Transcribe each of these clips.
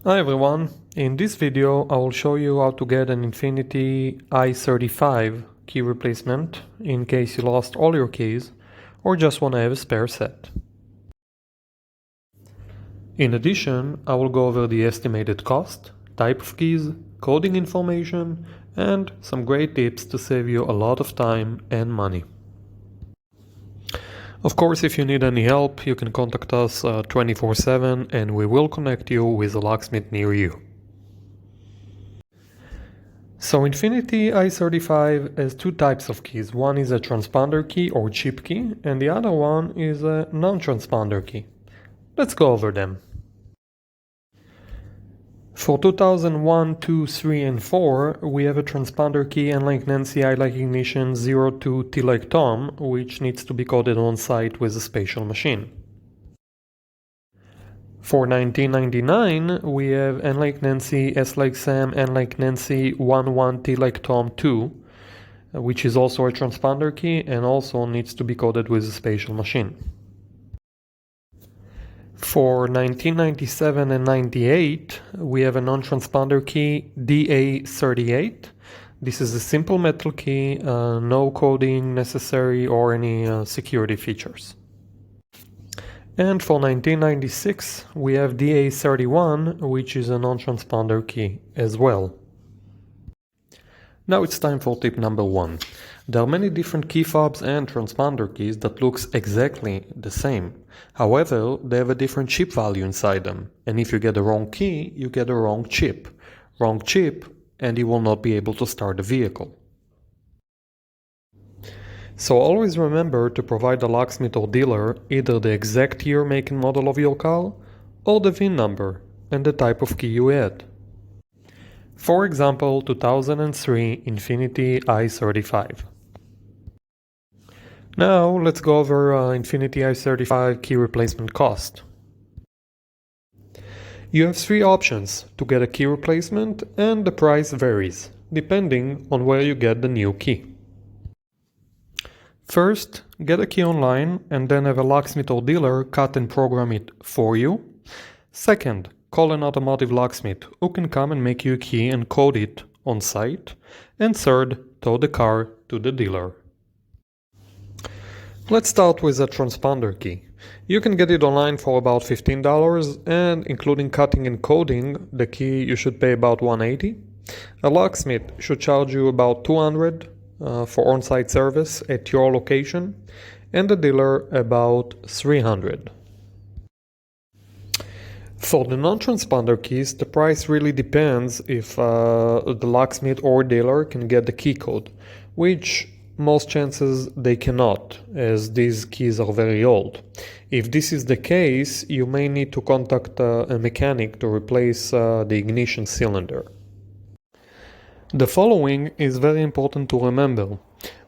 Hi everyone, in this video I will show you how to get an Infiniti I35 key replacement in case you lost all your keys or just want to have a spare set. In addition, I will go over the estimated cost, type of keys, coding information, and some great tips to save you a lot of time and money. Of course, if you need any help, you can contact us 24/7 and we will connect you with a locksmith near you. So Infiniti I35 has two types of keys. One is a transponder key or chip key, and the other one is a non-transponder key. Let's go over them. For 2001, 2, 3, and 4, we have a transponder key N like Nancy, I like Ignition, 02, T like Tom, which needs to be coded on site with a spatial machine. For 1999, we have N like Nancy, S like Sam, N like Nancy, 11, T like Tom 2, which is also a transponder key and also needs to be coded with a spatial machine. For 1997 and 98, we have a non-transponder key DA38. This is a simple metal key, no coding necessary or any security features. And for 1996, we have DA31, which is a non-transponder key as well. Now it's time for tip number 1. There are many different key fobs and transponder keys that looks exactly the same. However, they have a different chip value inside them, and if you get the wrong key, you get the wrong chip. Wrong chip, and you will not be able to start the vehicle. So always remember to provide the locksmith or dealer either the exact year, make and model of your car, or the VIN number and the type of key you had. For example, 2003 Infiniti I35. Now let's go over Infiniti I35 key replacement cost. You have three options to get a key replacement, and the price varies depending on where you get the new key. First, get a key online and then have a locksmith or dealer cut and program it for you. Second, call an automotive locksmith who can come and make you a key and code it on site. And third, tow the car to the dealer. Let's start with a transponder key. You can get it online for about $15, and including cutting and coding the key you should pay about $180. A locksmith should charge you about $200 for on-site service at your location, and the dealer about $300. For the non-transponder keys, the price really depends if the locksmith or dealer can get the key code, which most chances they cannot, as these keys are very old. If this is the case, you may need to contact a mechanic to replace the ignition cylinder. The following is very important to remember.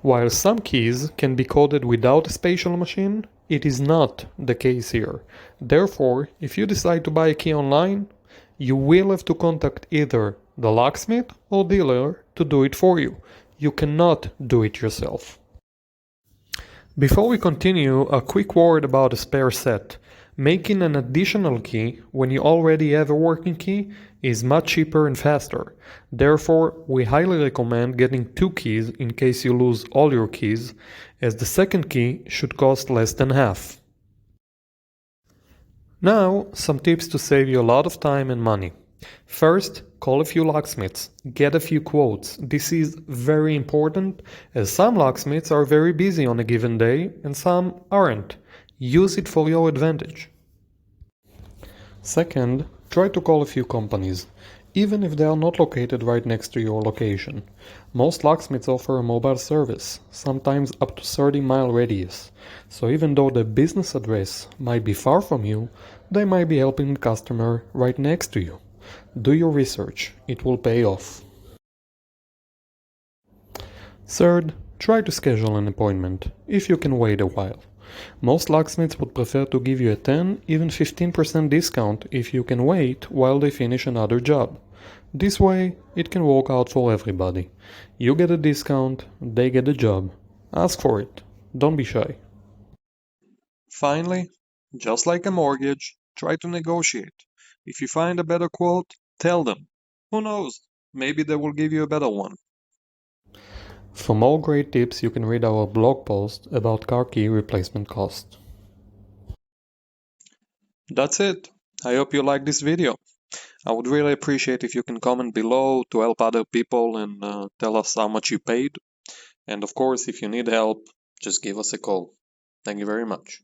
While some keys can be coded without a spatial machine, it is not the case here. Therefore, if you decide to buy a key online, you will have to contact either the locksmith or dealer to do it for you. You cannot do it yourself. Before we continue, a quick word about a spare set. Making an additional key when you already have a working key is much cheaper and faster. Therefore, we highly recommend getting two keys in case you lose all your keys, as the second key should cost less than half. Now, some tips to save you a lot of time and money. First, call a few locksmiths, get a few quotes. This is very important, as some locksmiths are very busy on a given day and some aren't. Use it for your advantage. Second, try to call a few companies, even if they are not located right next to your location. Most locksmiths offer a mobile service, sometimes up to 30-mile radius. So even though the business address might be far from you, they might be helping the customer right next to you. Do your research, it will pay off. Third, try to schedule an appointment, if you can wait a while. Most locksmiths would prefer to give you a 10, even 15% discount if you can wait while they finish another job. This way, it can work out for everybody. You get a discount, they get a job. Ask for it. Don't be shy. Finally, just like a mortgage, try to negotiate. If you find a better quote, tell them. Who knows? Maybe they will give you a better one. For more great tips, you can read our blog post about car key replacement cost. That's it. I hope you like this video. I would really appreciate if you can comment below to help other people and tell us how much you paid. And of course, if you need help, just give us a call. Thank you very much.